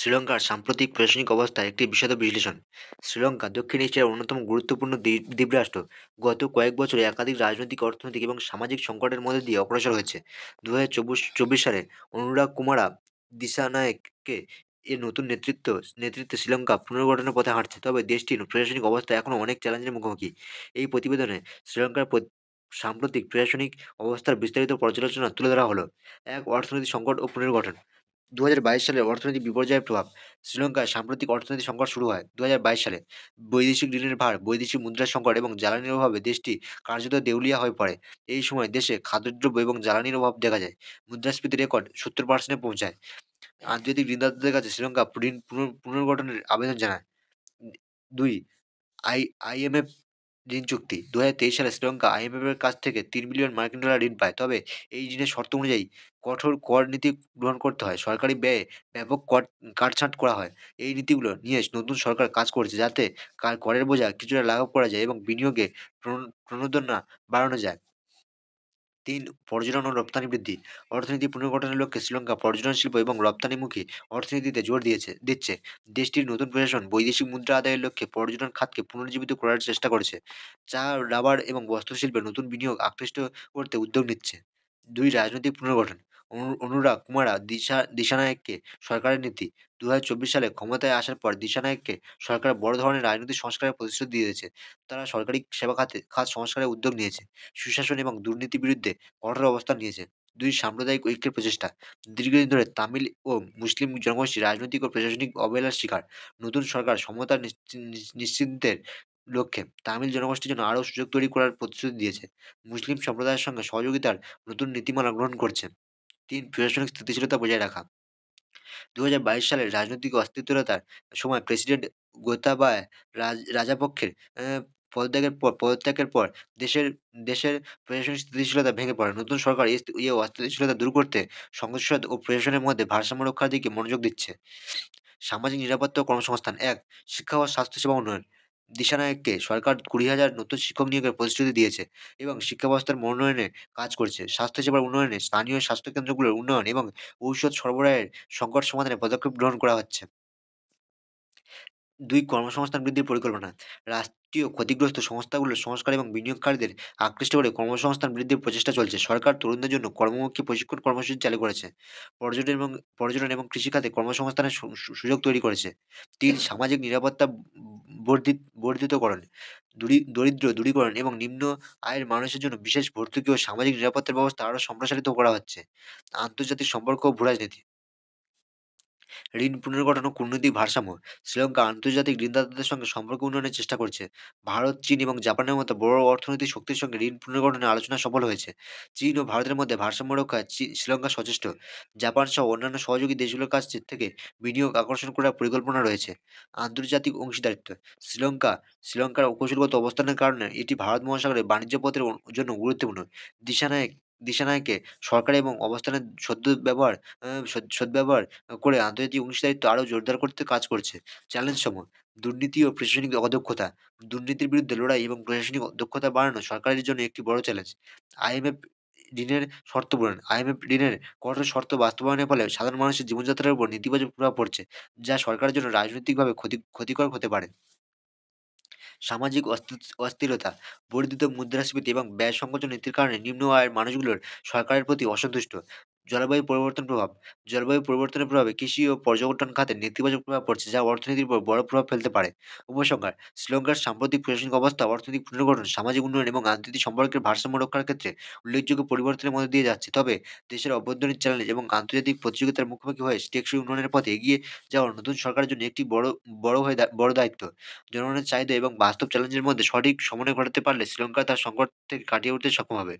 শ্রীলঙ্কার সাম্প্রতিক প্রশাসনিক অবস্থার একটি বিশদ বিশ্লেষণ। শ্রীলঙ্কা দক্ষিণ এশিয়ার অন্যতম গুরুত্বপূর্ণ দ্বীপরাষ্ট্র। গত কয়েক বছরে একাধিক রাজনৈতিক, অর্থনৈতিক এবং সামাজিক সংকটের মধ্যে দিয়ে অগ্রসর হয়েছে। 2024 সালে অনুরাগ কুমারা দিসানায়েকে এর নতুন নেতৃত্বে শ্রীলঙ্কা পুনর্গঠনের পথে হাঁটছে, তবে দেশটির প্রশাসনিক অবস্থা এখনও অনেক চ্যালেঞ্জের মুখোমুখি। এই প্রতিবেদনে শ্রীলঙ্কার সাম্প্রতিক প্রশাসনিক অবস্থার বিস্তারিত পর্যালোচনা তুলে ধরা হলো। এক, অর্থনৈতিক সংকট ও পুনর্গঠন। 2022 সালে অর্থনৈতিক বিপর্যয়ের প্রভাব। শ্রীলঙ্কায় সাম্প্রতিক অর্থনৈতিক সংকট শুরু হয় 2022 সালে। বৈদেশিক ঋণের ভার, বৈদেশিক মুদ্রার সংকট এবং জ্বালানির অভাবে দেশটি কার্যত দেউলিয়া হয়ে পড়ে। এই সময় দেশে খাদ্যদ্রব্য এবং জ্বালানির অভাব দেখা যায়। মুদ্রাস্ফীতি রেকর্ড 70% পৌঁছায়। আন্তর্জাতিক ঋণদাতাদের কাছে শ্রীলঙ্কা ঋণ পুনর্গঠনের আবেদন জানায়। 2, IMF ঋণ চুক্তি। 2023 সালে শ্রীলঙ্কা IMF এর কাছ থেকে $3 বিলিয়ন ঋণ পায়। তবে এই ঋণের শর্ত অনুযায়ী কঠোর কর নীতি গ্রহণ করতে হয়। সরকারি ব্যয়ে ব্যাপক কাটছাঁট করা হয়। এই নীতিগুলো নিয়ে নতুন সরকার কাজ করছে, যাতে করের বোঝা কিছুটা লাঘব করা যায় এবং বিনিয়োগে প্রণোদনা বাড়ানো যায়। 3, পর্যটন ও রপ্তানি বৃদ্ধি। অর্থনীতি পুনর্গঠনের লক্ষ্যে শ্রীলঙ্কা পর্যটন শিল্প এবং রপ্তানিমুখী অর্থনীতিতে জোর দিচ্ছে। দেশটির নতুন প্রশাসন বৈদেশিক মুদ্রা আদায়ের লক্ষ্যে পর্যটন খাতকে পুনরুজ্জীবিত করার চেষ্টা করছে। চা, রাবার এবং বস্ত্রশিল্পে নতুন বিনিয়োগ আকৃষ্ট করতে উদ্যোগ নিচ্ছে। 2, রাজনৈতিক পুনর্গঠন। অনুরাগ কুমারা দিশানায়েককে সরকারের নীতি। 2024 সালে ক্ষমতায় আসার পর দিশানায়েককে সরকার বড় ধরনের রাজনৈতিক সংস্কারের প্রতিশ্রুতি দিয়েছে। তারা সরকারি সেবা খাত সংস্কারের উদ্যোগ নিয়েছে। সুশাসন এবং দুর্নীতির বিরুদ্ধে কঠোর অবস্থান নিয়েছে। 2, সাম্প্রদায়িক ঐক্যের প্রচেষ্টা। দীর্ঘদিন ধরে তামিল ও মুসলিম জনগোষ্ঠী রাজনৈতিক ও প্রশাসনিক অবহেলার শিকার। নতুন সরকার সমতা নিশ্চিতের লক্ষ্যে তামিল জনগোষ্ঠীর জন্য আরও সুযোগ তৈরি করার প্রতিশ্রুতি দিয়েছে। মুসলিম সম্প্রদায়ের সঙ্গে সহযোগিতার নতুন নীতিমালা গ্রহণ করছে। 3, প্রশাসনিক স্থিতিশীলতা বজায় রাখা। 2022 সালের রাজনৈতিক অস্থিরতার সময় প্রেসিডেন্ট গোতাবায়া রাজাপক্ষের পদত্যাগের পর দেশের দেশের প্রশাসনিক স্থিতিশীলতা ভেঙে পড়ে। নতুন সরকার এই অস্থিতিশীলতা দূর করতে সংসদ ও প্রশাসনের মধ্যে ভারসাম্য রক্ষার দিকে মনোযোগ দিচ্ছে। সামাজিক নিরাপত্তা ও কর্মসংস্থান। 1, শিক্ষা ও স্বাস্থ্যসেবা উন্নয়ন। দিশানায়েককে সরকার 20,000 নতুন শিক্ষক নিয়োগের প্রতিশ্রুতি দিয়েছে এবং শিক্ষা ব্যবস্থার উন্নয়নে কাজ করছে। স্বাস্থ্যসেবার উন্নয়নে স্থানীয় স্বাস্থ্যকেন্দ্রগুলোর উন্নয়ন এবং ঔষধ সরবরাহের সংকট সমাধানে পদক্ষেপ গ্রহণ করা হচ্ছে। 2, কর্মসংস্থান বৃদ্ধির পরিকল্পনা। রাষ্ট্রীয় ক্ষতিগ্রস্ত সংস্থাগুলোর সংস্কার এবং বিনিয়োগকারীদের আকৃষ্ট করে কর্মসংস্থান বৃদ্ধির প্রচেষ্টা চলছে। সরকার তরুণদের জন্য কর্মমুখী প্রশিক্ষণ কর্মসূচি চালু করেছে। পর্যটন এবং কৃষিখাতে কর্মসংস্থানের সুযোগ তৈরি করেছে। 3, সামাজিক নিরাপত্তা বর্ধিতকরণ। দরিদ্র দূরীকরণ এবং নিম্ন আয়ের মানুষের জন্য বিশেষ ভর্তুকি ও সামাজিক নিরাপত্তার ব্যবস্থা আরও সম্প্রসারিত করা হচ্ছে। আন্তর্জাতিক সম্পর্ক ও ভূরাজনীতি। ঋণ পুনর্গঠন ও কূটনৈতিক ভারসাম্য। শ্রীলঙ্কা আন্তর্জাতিক ঋণদাতাদের সঙ্গে সম্পর্ক উন্নয়নের চেষ্টা করছে। ভারত, চীন এবং জাপানের মতো বড় অর্থনৈতিক শক্তির সঙ্গে ঋণ পুনর্গঠনের আলোচনা সফল হয়েছে। চীন ও ভারতের মধ্যে ভারসাম্য রক্ষায় শ্রীলঙ্কা সচেষ্ট। জাপান সহ অন্যান্য সহযোগী দেশগুলোর কাছ থেকে বিনিয়োগ আকর্ষণ করার পরিকল্পনা রয়েছে। আন্তর্জাতিক অংশীদারিত্ব। শ্রীলঙ্কার কৌশলগত অবস্থানের কারণে এটি ভারত মহাসাগরের বাণিজ্য পথের জন্য গুরুত্বপূর্ণ। দিশানায়েক দিশানায়েকে সরকার এবং অবস্থানের সদ্ব্যবহার করে আন্তর্জাতিক অংশীদারিত্ব আরও জোরদার করতে কাজ করছে। চ্যালেঞ্জসমূহ। দুর্নীতি ও প্রশাসনিক অদক্ষতা। দুর্নীতির বিরুদ্ধে লড়াই এবং প্রশাসনিক দক্ষতা বাড়ানো সরকারের জন্য একটি বড় চ্যালেঞ্জ। IMF ঋণের শর্ত পূরণ। IMF ঋণের কঠোর শর্ত বাস্তবায়নের ফলে সাধারণ মানুষের জীবনযাত্রার উপর নেতিবাচক প্রভাব পড়ছে, যা সরকারের জন্য রাজনৈতিকভাবে ক্ষতিকর হতে পারে। সামাজিক অস্থিরতা, বর্ধিত মুদ্রাস্ফীতি এবং ব্যয় সংকোচন নীতির কারণে নিম্ন আয়ের মানুষগুলোর সরকারের প্রতি অসন্তুষ্ট। জলবায়ু পরিবর্তনের প্রভাবে কৃষি ও পর্যটন খাতে নেতিবাচক প্রভাব পড়ছে, যা অর্থনীতির উপর বড় প্রভাব ফেলতে পারে। উপসংহার: শ্রীলঙ্কার সাম্প্রতিক প্রশাসনিক অবস্থা, অর্থনৈতিক পুনর্গঠন, সামাজিক উন্নয়ন এবং আন্তর্জাতিক সম্পর্কের ভারসাম্য রক্ষার ক্ষেত্রে উল্লেখযোগ্য পরিবর্তনের মধ্যে দিয়ে যাচ্ছে। তবে দেশের অভ্যন্তরীণ চ্যালেঞ্জ এবং আন্তর্জাতিক প্রতিযোগিতার মুখোমুখি হয়ে টেকসই উন্নয়নের পথে এগিয়ে যাওয়ার নতুন সরকারের জন্য একটি বড় দায়িত্ব। জনগণের চাহিদা এবং বাস্তব চ্যালেঞ্জের মধ্যে সঠিক সমন্বয় ঘটাতে পারলে শ্রীলঙ্কা তার সংকট থেকে কাটিয়ে উঠতে সক্ষম হবে।